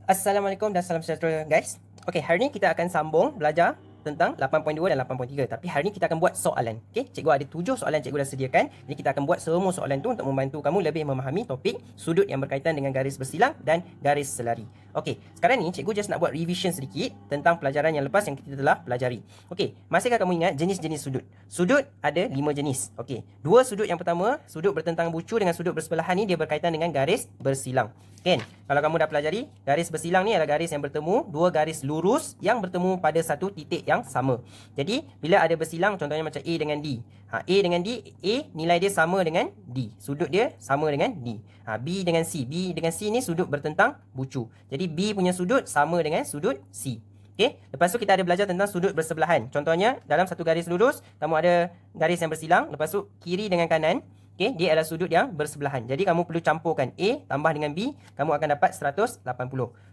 Assalamualaikum dan salam sejahtera guys. Okey, hari ni kita akan sambung belajar tentang 8.2 dan 8.3. Tapi hari ni kita akan buat soalan. Okey, cikgu ada 7 soalan cikgu dah sediakan. Jadi kita akan buat semua soalan tu untuk membantu kamu lebih memahami topik sudut yang berkaitan dengan garis bersilang dan garis selari. Okey, sekarang ni cikgu just nak buat revision sedikit tentang pelajaran yang lepas yang kita telah pelajari. Okey, masihkah kamu ingat jenis-jenis sudut? Sudut ada 5 jenis. Okey, dua sudut yang pertama, sudut bertentang bucu dengan sudut bersebelahan ni dia berkaitan dengan garis bersilang. Kan? Kalau kamu dah pelajari, garis bersilang ni adalah garis yang bertemu, dua garis lurus yang bertemu pada satu titik yang sama. Jadi, bila ada bersilang, contohnya macam A dengan D. A dengan D, A nilai dia sama dengan D. Sudut dia sama dengan D. B dengan C. B dengan C ni sudut bertentang bucu. Jadi, B punya sudut sama dengan sudut C. Okay? Lepas tu kita ada belajar tentang sudut bersebelahan. Contohnya, dalam satu garis lurus, kamu ada garis yang bersilang. Lepas tu, kiri dengan kanan. Okay, dia adalah sudut yang bersebelahan. Jadi kamu perlu campurkan A tambah dengan B, kamu akan dapat 180.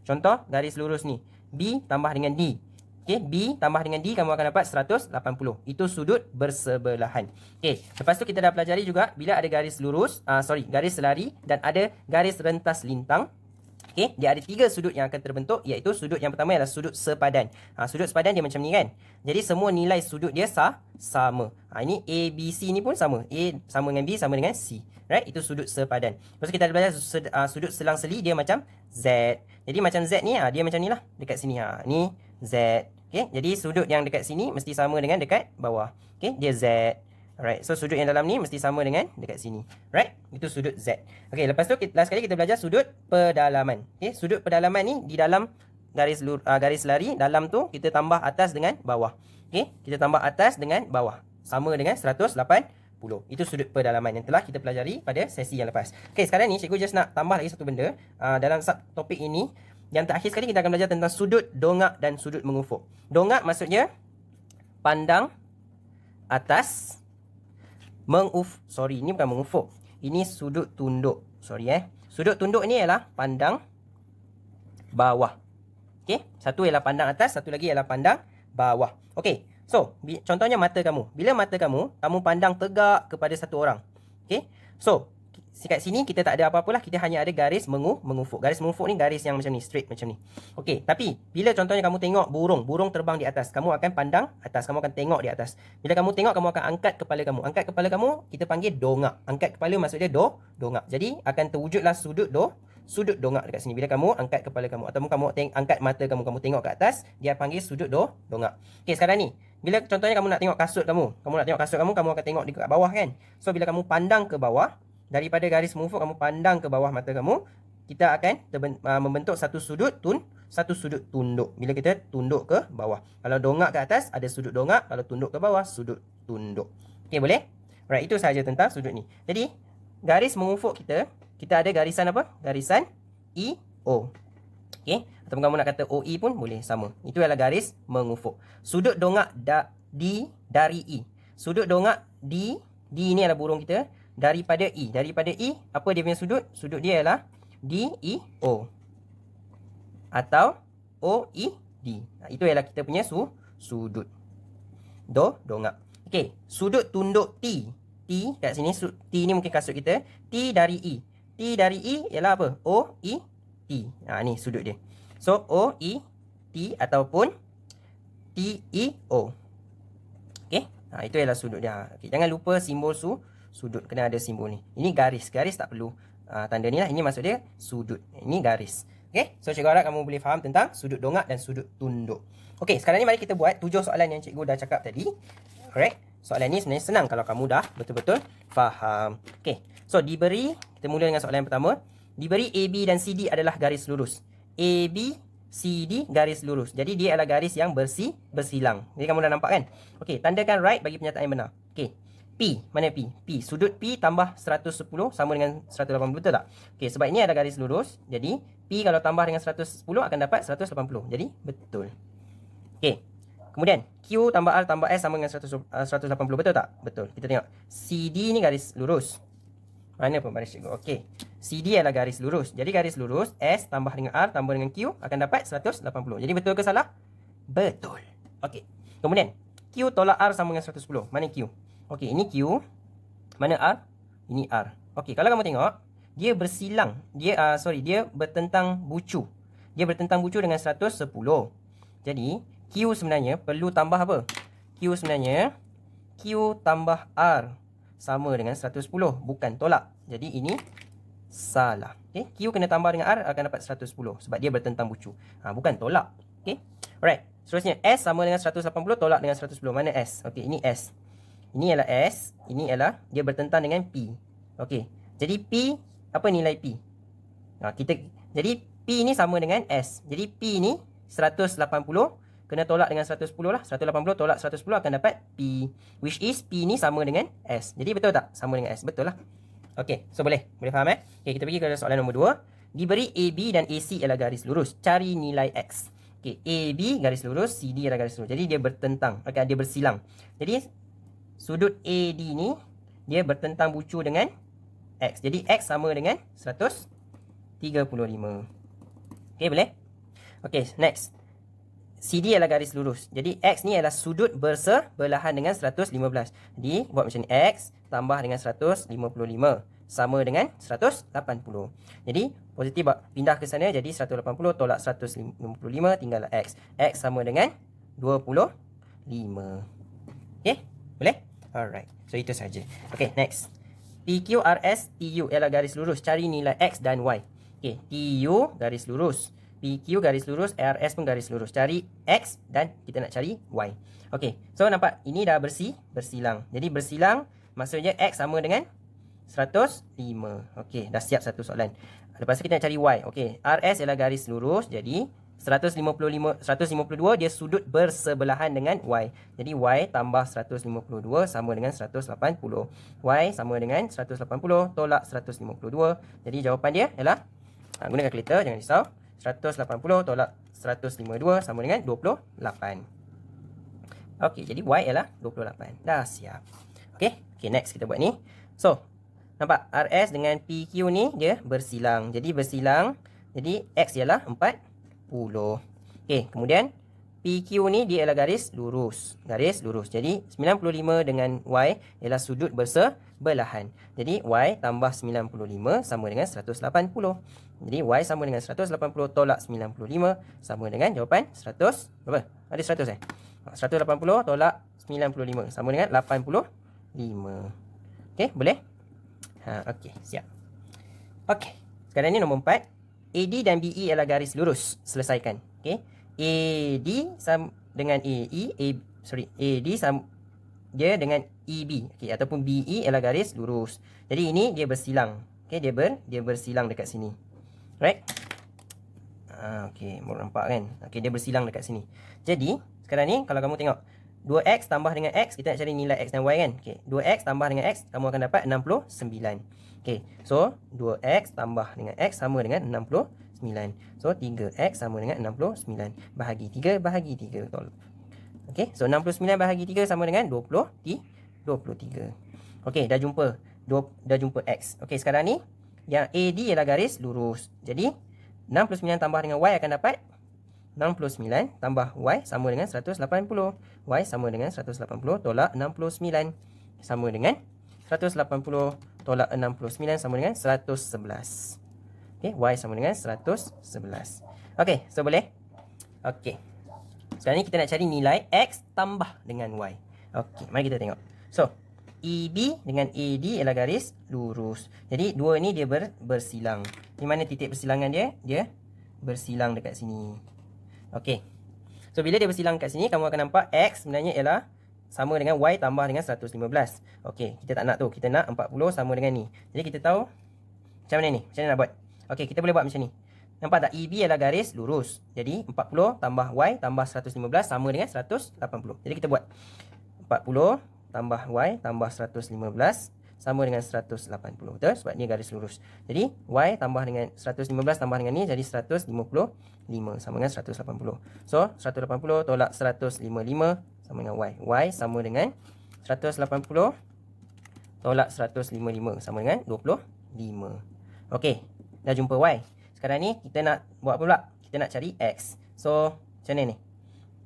Contoh garis lurus ni, B tambah dengan D. Okay, B tambah dengan D, kamu akan dapat 180. Itu sudut bersebelahan. Okay, lepas tu kita dah pelajari juga bila ada garis lurus, garis selari dan ada garis rentas lintang. Okay, dia ada 3 sudut yang akan terbentuk, iaitu sudut yang pertama adalah sudut sepadan. Sudut sepadan dia macam ni kan. Jadi semua nilai sudut dia sama. Ini A, B, C ni pun sama. A sama dengan B sama dengan C. Right? Itu sudut sepadan. Lepas tu kita ada belajar sudut selang-seli dia macam Z. Jadi macam Z ni, dia macam ni lah. Dekat sini. Ni Z. Okay, jadi sudut yang dekat sini mesti sama dengan dekat bawah. Okay, dia Z. Alright, so sudut yang dalam ni mesti sama dengan dekat sini. Right? Itu sudut Z. Okey, lepas tu last sekali kita belajar sudut pedalaman. Okey, sudut pedalaman ni di dalam garis lari, dalam tu kita tambah atas dengan bawah. Okey, kita tambah atas dengan bawah. Sama dengan 180. Itu sudut pedalaman yang telah kita pelajari pada sesi yang lepas. Okey, sekarang ni cikgu just nak tambah lagi satu benda dalam topik ini. Yang terakhir sekali kita akan belajar tentang sudut dongak dan sudut mengufuk. Dongak maksudnya pandang atas. Ini bukan mengufuk. Ini sudut tunduk. Sudut tunduk ni ialah pandang bawah. Okey, satu ialah pandang atas, satu lagi ialah pandang bawah. Okey, so contohnya mata kamu. Bila mata kamu pandang tegak kepada satu orang. Okey, so kat sini kita tak ada apa-apalah, kita hanya ada garis mengufuk. Garis mengufuk ni garis yang macam ni, straight macam ni. Okey, tapi bila contohnya kamu tengok burung terbang di atas, kamu akan pandang atas, kamu akan tengok di atas. Bila kamu tengok, kamu akan angkat kepala kamu. Angkat kepala kamu kita panggil dongak. Angkat kepala maksud dia dongak. Jadi akan terwujudlah sudut dongak dekat sini bila kamu angkat kepala kamu ataupun kamu angkat mata kamu tengok ke atas, dia panggil sudut dongak. Okey, sekarang ni bila contohnya kamu nak tengok kasut kamu akan tengok dekat bawah kan. So bila kamu pandang ke bawah, daripada garis mengufuk kamu pandang ke bawah mata kamu, kita akan membentuk satu sudut tunduk. Bila kita tunduk ke bawah. Kalau dongak ke atas ada sudut dongak, kalau tunduk ke bawah sudut tunduk. Okey, boleh? Alright, itu sahaja tentang sudut ni. Jadi garis mengufuk kita ada garisan apa? Garisan EO. Okey, ataupun kamu nak kata OE pun boleh, sama. Itu adalah garis mengufuk. Sudut dongak dari E. Sudut dongak D ni adalah burung kita. Daripada E. Apa dia punya sudut? Sudut dia ialah DEO. Atau OED. Itu ialah kita punya sudut dongak. Okey, sudut tunduk T. T kat sini, T ni mungkin kasut kita. T dari E. T dari E ialah apa? OET. Ni sudut dia. So, OET ataupun TEO. Okey, itu ialah sudut dia. Okay, jangan lupa simbol sudut, kena ada simbol ni. Ini garis tak perlu tanda ni lah. Ini maksud dia sudut. Ini garis. Okay, so cikgu harap kamu boleh faham tentang sudut dongak dan sudut tunduk. Okay, sekarang ni mari kita buat 7 soalan yang cikgu dah cakap tadi. Correct? Soalan ni sebenarnya senang kalau kamu dah betul-betul faham. Okay, so diberi, kita mula dengan soalan yang pertama. Diberi AB dan CD adalah garis lurus. AB, CD garis lurus. Jadi dia adalah garis yang bersilang. Jadi kamu dah nampak kan? Okay, tandakan right bagi pernyataan yang benar. Okay, P, mana P? P, sudut P tambah 110 sama dengan 180, betul tak? Okey, sebab ini ada garis lurus. Jadi, P kalau tambah dengan 110 akan dapat 180. Jadi, betul. Okey. Kemudian, Q tambah R tambah S sama dengan 180, betul tak? Betul. Kita tengok. CD ni garis lurus. Mana pembaris cikgu? Okey. CD adalah garis lurus. Jadi, garis lurus, S tambah dengan R tambah dengan Q akan dapat 180. Jadi, betul ke salah? Betul. Okey. Kemudian, Q tolak R sama dengan 110. Mana Q? Okey, ini Q. Mana R? Ini R. Okey, kalau kamu tengok, dia bersilang. Dia bertentang bucu. dia bertentang bucu dengan 110. Jadi, Q sebenarnya perlu tambah apa? Q sebenarnya, Q tambah R sama dengan 110, bukan tolak. Jadi, ini salah. Okay? Q kena tambah dengan R akan dapat 110 sebab dia bertentang bucu. Bukan tolak. Okay? Alright. Seterusnya, S sama dengan 180 tolak dengan 110. Mana S? Okay, ini S. Ini ialah S. Ini ialah dia bertentang dengan P. Okay. Jadi, P, apa nilai P? Jadi, P ni sama dengan S. Jadi, P ni 180 kena tolak dengan 110 lah. 180 tolak 110 akan dapat P. Which is P ni sama dengan S. Jadi, betul tak? Sama dengan S. Betul lah. Okey, so boleh faham Okey, kita pergi ke soalan nombor 2. Diberi AB dan AC ialah garis lurus. Cari nilai X. Okey, AB garis lurus, CD ialah garis lurus. Jadi dia bertentang, okey, dia bersilang. Jadi sudut AD ni dia bertentang bucu dengan X. Jadi X sama dengan 135. Okey, boleh? Okey, next. CD ialah garis lurus. Jadi X ni adalah sudut bersebelahan dengan 115. Jadi buat macam ni, X tambah dengan 155 sama dengan 180. Jadi positif pindah ke sana, jadi 180 tolak 155 tinggallah X. X sama dengan 25. Okey, boleh? Alright. So itu saja. Okey, next. PQRS TU ialah garis lurus. Cari nilai X dan Y. Okey, TU garis lurus, PQ garis lurus, RS pun garis lurus. Cari X dan kita nak cari Y. Okey, so nampak ini dah bersilang. Jadi bersilang maksudnya X sama dengan 105. Okey, dah siap satu soalan. Lepas tu kita nak cari Y. Okey, RS ialah garis lurus. Jadi 152 dia sudut bersebelahan dengan Y. Jadi Y tambah 152 sama dengan 180. Y sama dengan 180 tolak 152. Jadi jawapan dia ialah, gunakan kalkulator, jangan risau. 180 tolak 152 sama dengan 28. Okey, jadi Y ialah 28. Dah siap. Okey, next kita buat ni. So, nampak RS dengan PQ ni dia bersilang. Jadi bersilang. Jadi X ialah 40. Okey, kemudian PQ ni dia ialah garis lurus. Garis lurus. Jadi 95 dengan Y ialah sudut bersebelahan. Jadi Y tambah 95 sama dengan 180. Jadi Y sama dengan 180 tolak 95 sama dengan jawapan 100. Berapa? Ada 100 180 tolak 95 sama dengan 85. Okey, boleh? Okey, siap. Okey, sekarang ni nombor 4. AD dan BE ialah garis lurus. Selesaikan. Okey. AD sama dengan AD sama dia dengan EB. Okey, ataupun BE ialah garis lurus. Jadi ini dia bersilang. Okey, dia bersilang dekat sini. Right? Okey, baru nampak kan? Okey, dia bersilang dekat sini. Jadi, sekarang ni kalau kamu tengok 2X tambah dengan X, kita nak cari nilai X dan Y kan? Okey, 2X tambah dengan X, kamu akan dapat 69. Okey, so 2X tambah dengan X sama dengan 69. So 3X sama dengan 69. Bahagi 3, bahagi 3. Betul. Okey, so 69 bahagi 3 sama dengan 23. Okey, dah jumpa X. Okey, sekarang ni yang AD ialah garis lurus. Jadi 69 tambah dengan Y akan dapat 69 tambah Y sama dengan 180. Y sama dengan 180 tolak 69 sama dengan 180 tolak 69 sama dengan 111. Okey, Y sama dengan 111. Okey, so boleh? Okey. Sekarang ni kita nak cari nilai X tambah dengan Y. Okey, mari kita tengok. So, EB dengan AD ialah garis lurus. Jadi, dua ni dia bersilang. Di mana titik persilangan dia? Dia bersilang dekat sini. Okey. So, bila dia bersilang dekat sini, kamu akan nampak X sebenarnya ialah sama dengan Y tambah dengan 115. Okey, kita tak nak tu. Kita nak 40 sama dengan ni. Jadi, kita tahu macam mana ni? Macam mana nak buat? Okey, kita boleh buat macam ni. Nampak tak? EB ialah garis lurus. Jadi, 40 tambah Y tambah 115 sama dengan 180. Jadi, kita buat 40 tambah Y tambah 115 sama dengan 180. Betul? Sebab ni garis lurus. Jadi, Y tambah dengan 115 tambah dengan ni jadi 155 sama dengan 180. So, 180 tolak 155 sama dengan Y. Y sama dengan 180 tolak 155 sama dengan 25. Okey, dah jumpa Y. Sekarang ni kita nak buat apa pula? Kita nak cari X. So, macam mana ni?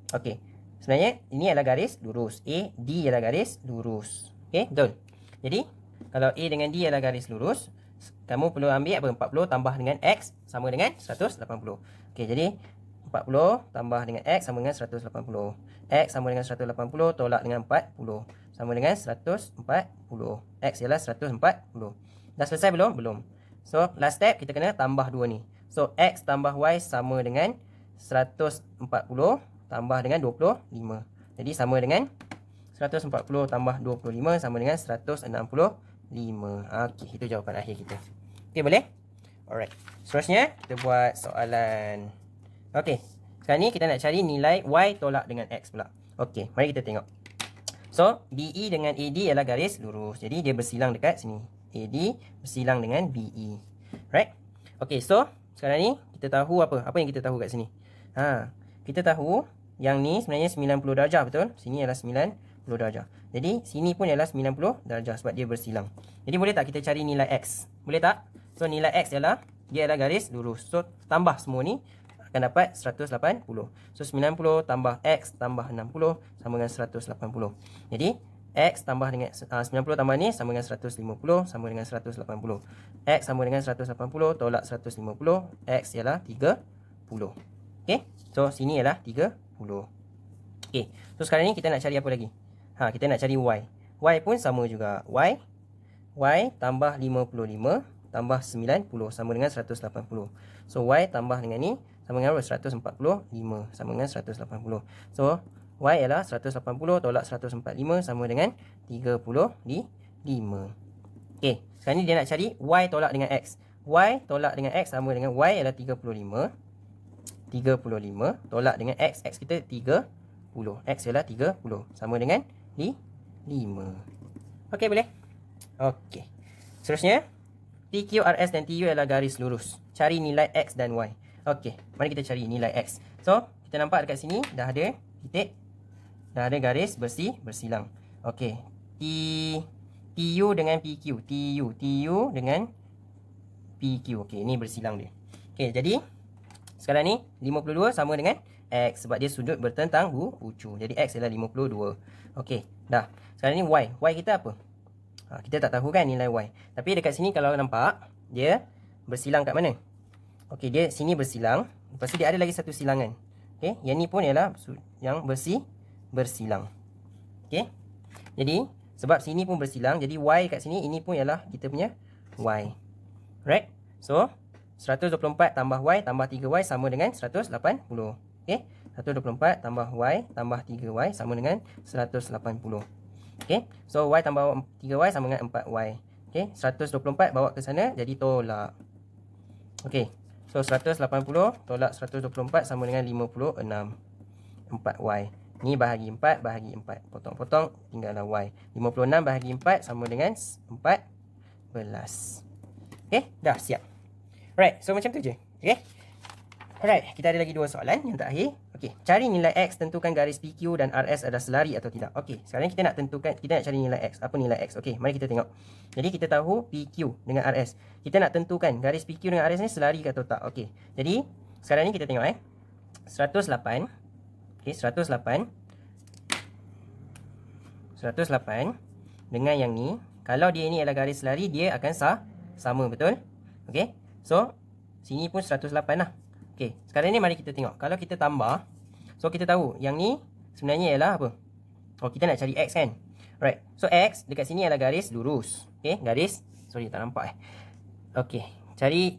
Okey. Sebenarnya ini adalah garis lurus. A, D adalah garis lurus. Okey, betul. Jadi, kalau A dengan D adalah garis lurus, kamu perlu ambil apa? 40 tambah dengan X sama dengan 180. Okey, jadi 40 tambah dengan X sama dengan 180. X sama dengan 180 tolak dengan 40. Sama dengan 140. X ialah 140. Dah selesai belum? Belum. So, last step kita kena tambah 2 ni. So, X tambah Y sama dengan 140 tambah dengan 25. Jadi, sama dengan 140 tambah 25 sama dengan 165. Okey, itu jawapan akhir kita. Okey, boleh? Alright. Seterusnya, kita buat soalan. Okey, sekarang ni kita nak cari nilai Y tolak dengan X pula. Okey, mari kita tengok. So, DE dengan AD ialah garis lurus. Jadi, dia bersilang dekat sini. AD bersilang dengan BE. Right? Okey, so, sekarang ni kita tahu apa? Apa yang kita tahu kat sini? Kita tahu yang ni sebenarnya 90 darjah, betul? Sini ialah 90 darjah. Jadi, sini pun ialah 90 darjah sebab dia bersilang. Jadi, boleh tak kita cari nilai X? Boleh tak? So, nilai X ialah, dia ialah garis lurus. So, tambah semua ni akan dapat 180. So, 90 tambah X tambah 60 sama dengan 180. Jadi, X tambah dengan 90 tambah ni sama dengan 150 sama dengan 180. X sama dengan 180 tolak 150. X ialah 30. Okay. So, sini ialah 30. Okay. So, sekarang ni kita nak cari apa lagi? Kita nak cari Y. Y pun sama juga. Y tambah 55 tambah 90 sama dengan 180. So, Y tambah dengan ni sama dengan 145 sama dengan 180. So, Y ialah 180 tolak 145 sama dengan 35. Okey, sekarang ni dia nak cari Y tolak dengan X. Y tolak dengan X sama dengan Y ialah 35. 35 tolak dengan X. X kita 30. X ialah 30 sama dengan 5. Okey, boleh? Okey. Seterusnya, PQ, RS dan TU adalah garis lurus. Cari nilai X dan Y. Okey, mari kita cari nilai X. So, kita nampak dekat sini dah ada titik. Dah ada garis bersilang. Okey, TU dengan PQ. TU dengan PQ. Okey, ini bersilang dia. Okey, jadi sekarang ni 52 sama dengan X sebab dia sudut bertentang bucu. Jadi X ialah 52. Okey, dah. Sekarang ni Y. Y kita apa? Kita tak tahu kan nilai Y. Tapi dekat sini kalau nampak, dia bersilang kat mana? Okey, dia sini bersilang. Lepas tu dia ada lagi satu silangan. Okey, yang ni pun ialah yang bersilang. Okey. Jadi, sebab sini pun bersilang, jadi Y kat sini, ini pun ialah kita punya Y. Right? So, 124 tambah Y tambah 3Y sama dengan 180. Okey. 124 tambah Y tambah 3Y sama dengan 180. Okey. So, Y tambah 3Y sama dengan 4Y. Okey. 124 bawa ke sana, jadi tolak. Okey. So, 180 tolak 124 sama dengan 56. 4Y. Ni bahagi 4, bahagi 4. Potong-potong, tinggallah Y. 56 bahagi 4 sama dengan 14. Okey, dah siap. Alright, so macam tu je. Okey. Alright, kita ada lagi dua soalan yang terakhir. Okey, cari nilai X, tentukan garis PQ dan RS adalah selari atau tidak. Okey, sekarang kita nak tentukan, kita nak cari nilai X. Apa nilai X? Okey, mari kita tengok. Jadi kita tahu PQ dengan RS. Kita nak tentukan garis PQ dengan RS ni selari atau tak. Okey. Jadi sekarang ni kita tengok 108. Okey, 108 dengan yang ni, kalau dia ni adalah garis selari, dia akan sama, betul? Okey. So, sini pun 108 lah. Okey, sekarang ni mari kita tengok. Kalau kita tambah, so kita tahu yang ni sebenarnya ialah apa? Oh, kita nak cari X kan? Right. So, X dekat sini adalah garis lurus. Okey, garis, sorry tak nampak Okey,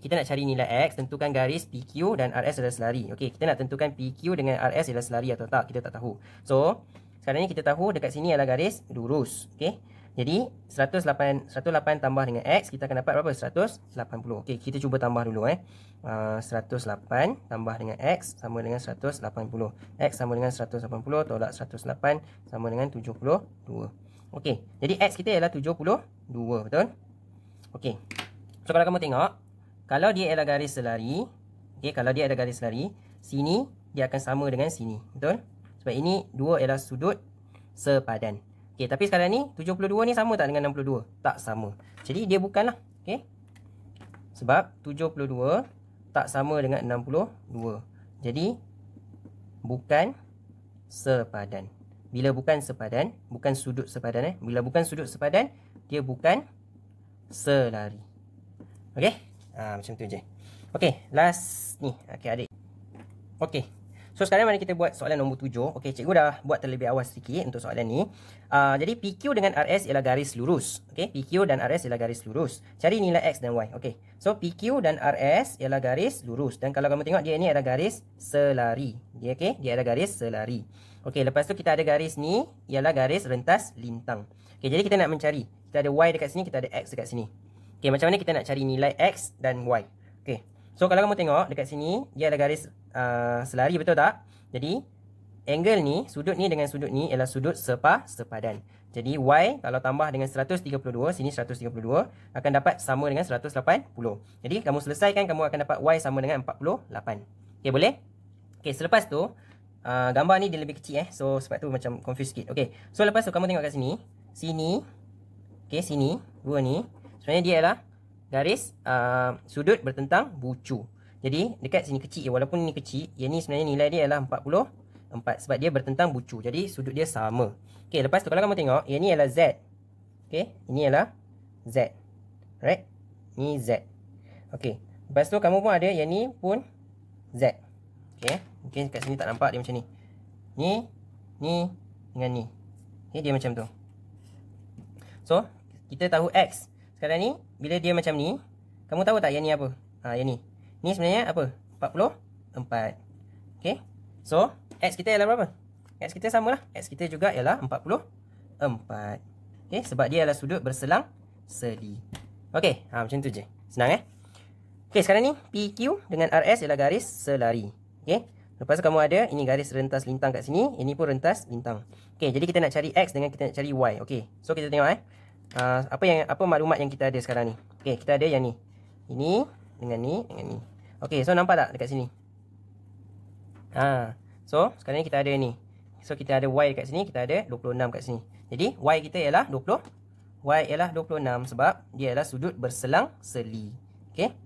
kita nak cari nilai X, tentukan garis PQ dan RS adalah selari. Okey, kita nak tentukan PQ dengan RS adalah selari atau tak, kita tak tahu. So, sekarang ni kita tahu dekat sini adalah garis lurus. Okey. Jadi 108 tambah dengan X, kita akan dapat berapa? 180. Okey, kita cuba tambah dulu 108 tambah dengan X sama dengan 180. X sama dengan 180 tolak 108 sama dengan 72. Okey, jadi X kita ialah 72, betul? Okey. So kalau kamu tengok, kalau dia ialah garis selari, okey, kalau dia ada garis selari, sini dia akan sama dengan sini, betul? Sebab ini dua ialah sudut sepadan. Okey, tapi sekarang ni 72 ni sama tak dengan 62? Tak sama. Jadi dia bukanlah. Okey. Sebab 72 tak sama dengan 62. Jadi bukan sepadan. Bila bukan sepadan, bukan sudut sepadan Bila bukan sudut sepadan, dia bukan selari. Okey? Macam tu je. Okey, last ni. Okey, adik. Okey. So sekarang mari kita buat soalan nombor 7. Okey, cikgu dah buat terlebih awal sedikit untuk soalan ni. Jadi PQ dengan RS ialah garis lurus. Okey, PQ dan RS ialah garis lurus. Cari nilai X dan Y. Okey. So PQ dan RS ialah garis lurus, dan kalau kamu tengok dia ni ada garis selari. Dia okey, dia ada garis selari. Okey, lepas tu kita ada garis ni ialah garis rentas lintang. Okey, jadi kita nak mencari. Kita ada Y dekat sini, kita ada X dekat sini. Okey, macam mana kita nak cari nilai X dan Y? Okey. So kalau kamu tengok dekat sini dia ada garis selari, betul tak? Jadi angle ni, sudut ni dengan sudut ni ialah sudut sepadan. Jadi Y kalau tambah dengan 132, sini 132 akan dapat sama dengan 180. Jadi kamu selesaikan, kamu akan dapat Y sama dengan 48. Okey, boleh? Okey, selepas tu gambar ni dia lebih kecil so sebab tu macam confuse sikit. Okey. So lepas tu kamu tengok kat sini. Sini. Okey, sini, dua ni sebenarnya dia ialah garis sudut bertentang bucu. Jadi dekat sini kecil, walaupun ini kecil, yang ni sebenarnya nilai dia ialah 44 sebab dia bertentang bucu. Jadi sudut dia sama. Okey, lepas tu kalau kamu tengok, yang ni ialah Z. Okey, ini ialah Z. Right? Ni Z. Okey. Lepas tu kamu pun ada yang ni pun Z. Okey, mungkin kat sini tak nampak dia macam ni. Ni dengan ni. Okey, dia macam tu. So, kita tahu X. Sekarang ni bila dia macam ni, kamu tahu tak yang ni apa? Yang ni. Ni sebenarnya apa? 44. Okey. So, X kita ialah berapa? X kita samalah. X kita juga ialah 44. Okey, sebab dia adalah sudut berselang-seli. Okey, macam tu je. Senang Okey, sekarang ni PQ dengan RS ialah garis selari. Okey. Lepas tu kamu ada ini garis rentas lintang kat sini, ini pun rentas lintang. Okey, jadi kita nak cari X dengan kita nak cari Y. Okey. So kita tengok apa maklumat yang kita ada sekarang ni. Okey, kita ada yang ni. Ini dengan ni dengan ni. Okey, so nampak tak dekat sini? So sekarang ni kita ada ni. So kita ada Y dekat sini, kita ada 26 kat sini. Jadi Y kita ialah 20. Y ialah 26 sebab dia ialah sudut berselang-seli. Okey.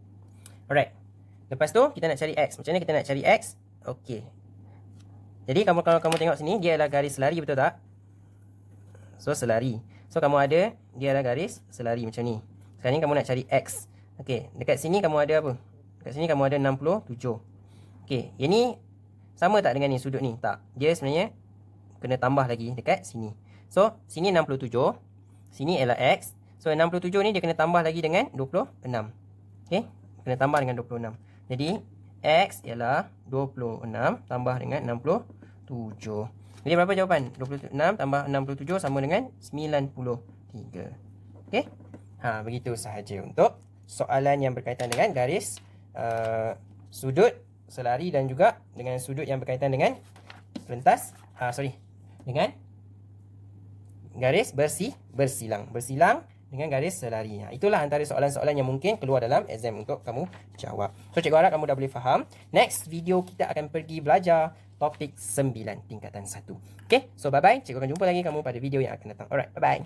Alright. Lepas tu kita nak cari X. Macam mana kita nak cari X? Okey. Jadi kalau kamu tengok sini, dia adalah garis selari, betul tak? So selari. So kamu ada dia adalah garis selari macam ni. Sekarang ni kamu nak cari X. Okey, dekat sini kamu ada apa? Dekat sini kamu ada 67. Okey, yang ni sama tak dengan ni sudut ni? Tak. Dia sebenarnya kena tambah lagi dekat sini. So, sini 67. Sini ialah X. So, 67 ni dia kena tambah lagi dengan 26. Okey, kena tambah dengan 26. Jadi, X ialah 26 tambah dengan 67. Jadi, berapa jawapan? 26 tambah 67 sama dengan 93. Okey? Begitu sahaja untuk soalan yang berkaitan dengan garis sudut selari dan juga dengan sudut yang berkaitan dengan rentas dengan garis bersilang dengan garis selari. Itulah antara soalan-soalan yang mungkin keluar dalam exam untuk kamu jawab. So cikgu harap kamu dah boleh faham. Next video kita akan pergi belajar topik 9 tingkatan 1. Okay, so bye bye. Cikgu akan jumpa lagi kamu pada video yang akan datang. Alright, bye bye.